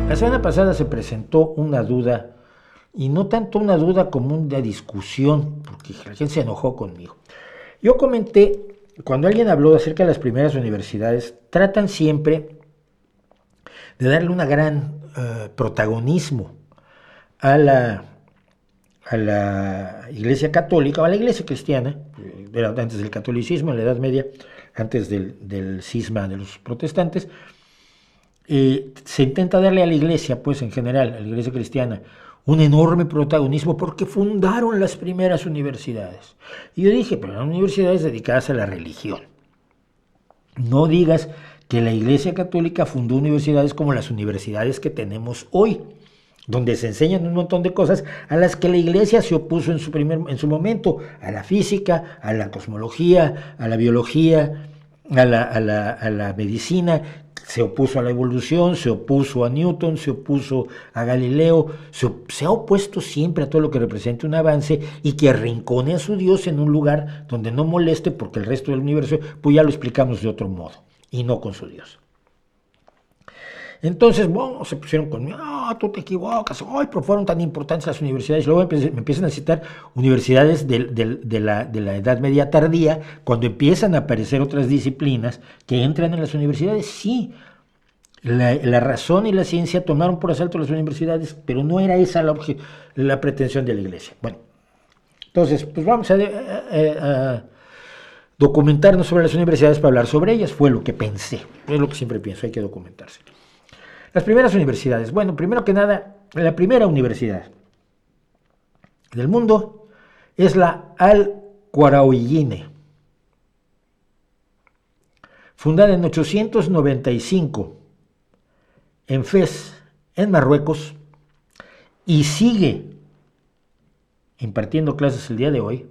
La semana pasada se presentó una duda, y no tanto una duda como una discusión, porque la gente se enojó conmigo. Yo comenté, cuando alguien habló acerca de las primeras universidades, tratan siempre de darle un gran protagonismo a la Iglesia Católica, o a la Iglesia Cristiana, antes del catolicismo, en la Edad Media, antes del cisma de los protestantes. Se intenta darle a la Iglesia, pues en general, a la Iglesia Cristiana, un enorme protagonismo porque fundaron las primeras universidades. Y yo dije, pero eran universidades dedicadas a la religión. No digas que la Iglesia Católica fundó universidades como las universidades que tenemos hoy, donde se enseñan un montón de cosas a las que la Iglesia se opuso en su momento, a la física, a la cosmología, a la biología, a la medicina. Se opuso a la evolución, se opuso a Newton, se opuso a Galileo, se ha opuesto siempre a todo lo que represente un avance y que arrincone a su Dios en un lugar donde no moleste, porque el resto del universo, pues ya lo explicamos de otro modo, y no con su Dios. Entonces, bueno, se pusieron conmigo, tú te equivocas, pero fueron tan importantes las universidades. Luego me empiezan a citar universidades de la Edad Media tardía, cuando empiezan a aparecer otras disciplinas que entran en las universidades. Sí, la razón y la ciencia tomaron por asalto las universidades, pero no era esa la pretensión de la Iglesia. Bueno, entonces, pues vamos a documentarnos sobre las universidades para hablar sobre ellas. Fue lo que pensé, es lo que siempre pienso, hay que documentarse. Las primeras universidades. Bueno, primero que nada, la primera universidad del mundo es la Al-Qarawiyyin, fundada en 895 en Fez, en Marruecos, y sigue impartiendo clases el día de hoy.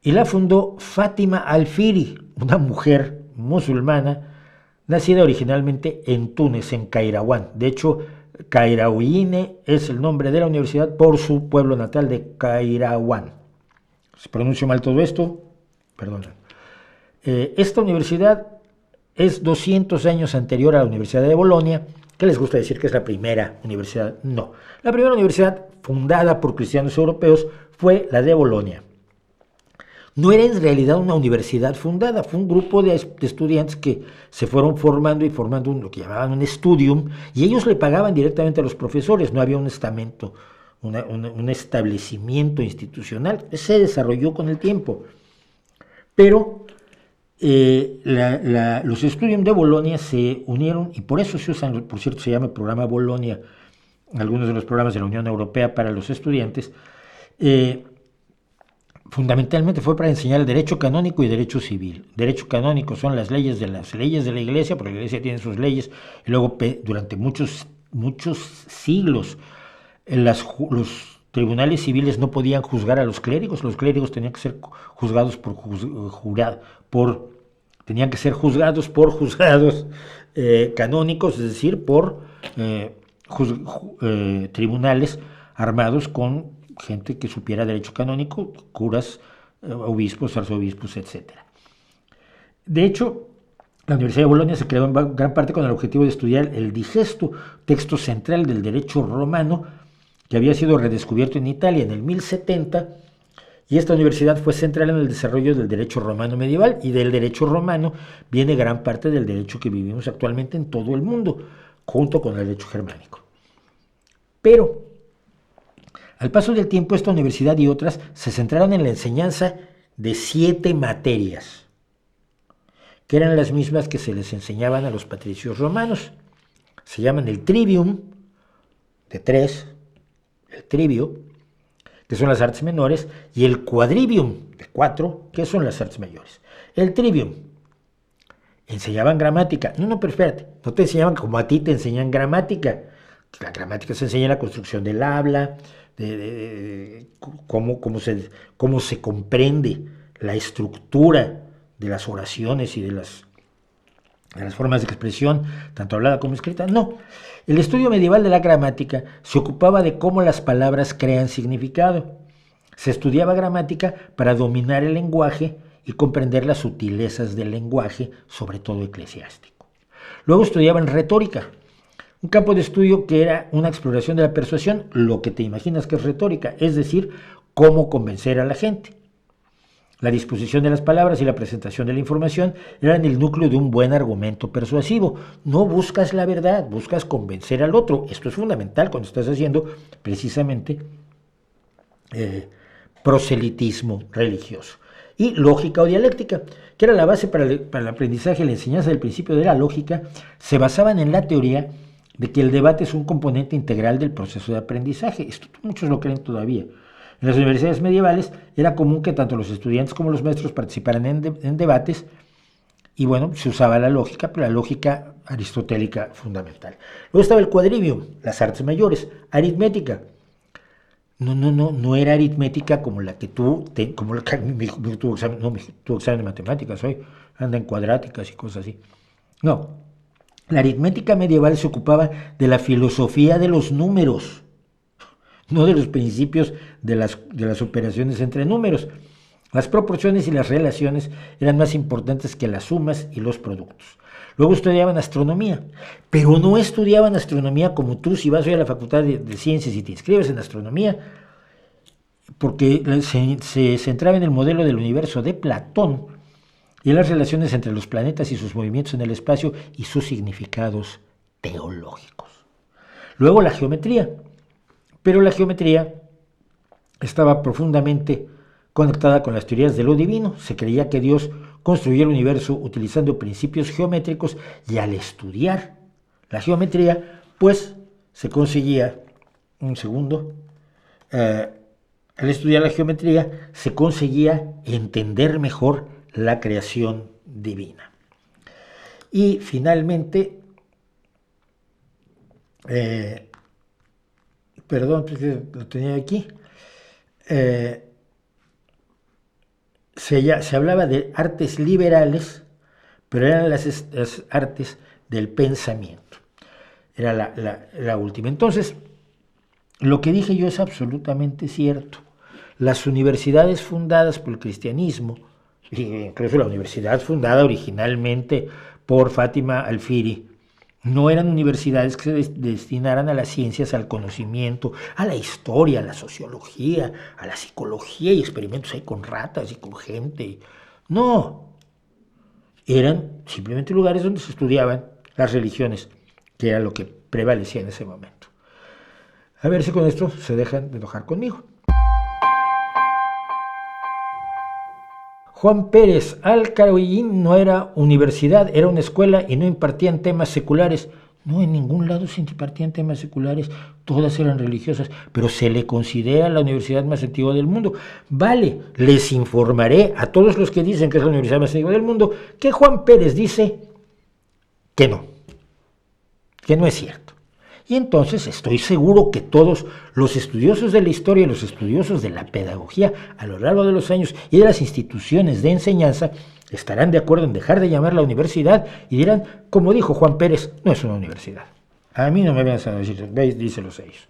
Y la fundó Fátima Al-Firi, una mujer musulmana nacida originalmente en Túnez, en Kairouán. De hecho, Qarawiyyin es el nombre de la universidad por su pueblo natal de Kairouán. Si pronuncio mal todo esto, perdón. Esta universidad es 200 años anterior a la Universidad de Bolonia. ¿Qué les gusta decir que es la primera universidad? No. La primera universidad fundada por cristianos europeos fue la de Bolonia. No era en realidad una universidad fundada, fue un grupo de estudiantes que se fueron formando lo que llamaban un studium, y ellos le pagaban directamente a los profesores, no había un estamento, un establecimiento institucional. Se desarrolló con el tiempo. Pero los studium de Bolonia se unieron, y por eso se usan, por cierto, se llama el programa Bolonia, algunos de los programas de la Unión Europea para los estudiantes. Fundamentalmente fue para enseñar el derecho canónico y derecho civil. Derecho canónico son las leyes de la Iglesia, porque la Iglesia tiene sus leyes, y luego durante muchos siglos los tribunales civiles no podían juzgar a los clérigos tenían que ser juzgados por juzgados canónicos, es decir, por tribunales armados con gente que supiera derecho canónico, curas, obispos, arzobispos, etc. De hecho, la Universidad de Bolonia se creó en gran parte con el objetivo de estudiar el Digesto, texto central del derecho romano, que había sido redescubierto en Italia en el 1070, y esta universidad fue central en el desarrollo del derecho romano medieval, y del derecho romano viene gran parte del derecho que vivimos actualmente en todo el mundo, junto con el derecho germánico. Pero al paso del tiempo, esta universidad y otras se centraron en la enseñanza de 7 materias, que eran las mismas que se les enseñaban a los patricios romanos. Se llaman el trivium, de 3, el trivio, que son las artes menores, y el quadrivium, de 4, que son las artes mayores. El trivium, enseñaban gramática. Pero espérate, no te enseñaban como a ti te enseñan gramática. La gramática se enseña en la construcción del habla, cómo se comprende la estructura de las oraciones y de las formas de expresión, tanto hablada como escrita. No, el estudio medieval de la gramática se ocupaba de cómo las palabras crean significado. Se estudiaba gramática para dominar el lenguaje y comprender las sutilezas del lenguaje, sobre todo eclesiástico. Luego estudiaban retórica, un campo de estudio que era una exploración de la persuasión, lo que te imaginas que es retórica, es decir, cómo convencer a la gente. La disposición de las palabras y la presentación de la información eran el núcleo de un buen argumento persuasivo. No buscas la verdad, buscas convencer al otro. Esto es fundamental cuando estás haciendo precisamente proselitismo religioso. Y lógica o dialéctica, que era la base para el aprendizaje y la enseñanza del principio de la lógica, se basaban en la teoría de que el debate es un componente integral del proceso de aprendizaje. Esto muchos lo creen todavía. En las universidades medievales era común que tanto los estudiantes como los maestros participaran en debates y bueno, se usaba la lógica, pero la lógica aristotélica fundamental. Luego estaba el quadrivium, las artes mayores, aritmética. No era aritmética como la que tuvo examen de matemáticas hoy, anda en cuadráticas y cosas así. No, la aritmética medieval se ocupaba de la filosofía de los números, no de los principios de las operaciones entre números. Las proporciones y las relaciones eran más importantes que las sumas y los productos. Luego estudiaban astronomía, pero no estudiaban astronomía como tú si vas hoy a la Facultad de Ciencias y te inscribes en astronomía, porque se centraba en el modelo del universo de Platón y en las relaciones entre los planetas y sus movimientos en el espacio y sus significados teológicos. Luego la geometría. Pero la geometría estaba profundamente conectada con las teorías de lo divino. Se creía que Dios construyó el universo utilizando principios geométricos y al estudiar la geometría, pues se conseguía, al estudiar la geometría se conseguía entender mejor la creación divina. Y finalmente, lo tenía aquí, se hablaba de artes liberales, pero eran las artes del pensamiento. Era la última. Entonces, lo que dije yo es absolutamente cierto. Las universidades fundadas por el cristianismo, incluso la universidad fundada originalmente por Fátima Alfiri, no eran universidades que se destinaran a las ciencias, al conocimiento, a la historia, a la sociología, a la psicología y experimentos ahí con ratas y con gente. No, eran simplemente lugares donde se estudiaban las religiones, que era lo que prevalecía en ese momento. A ver si con esto se dejan de enojar conmigo. Juan Pérez, Alcaroín no era universidad, era una escuela y no impartían temas seculares. No, en ningún lado se impartían temas seculares, todas eran religiosas, pero se le considera la universidad más antigua del mundo. Vale, les informaré a todos los que dicen que es la universidad más antigua del mundo, que Juan Pérez dice que no es cierto. Y entonces estoy seguro que todos los estudiosos de la historia y los estudiosos de la pedagogía a lo largo de los años y de las instituciones de enseñanza estarán de acuerdo en dejar de llamarla universidad y dirán, como dijo Juan Pérez, no es una universidad. A mí no me van a decir, díselos a ellos.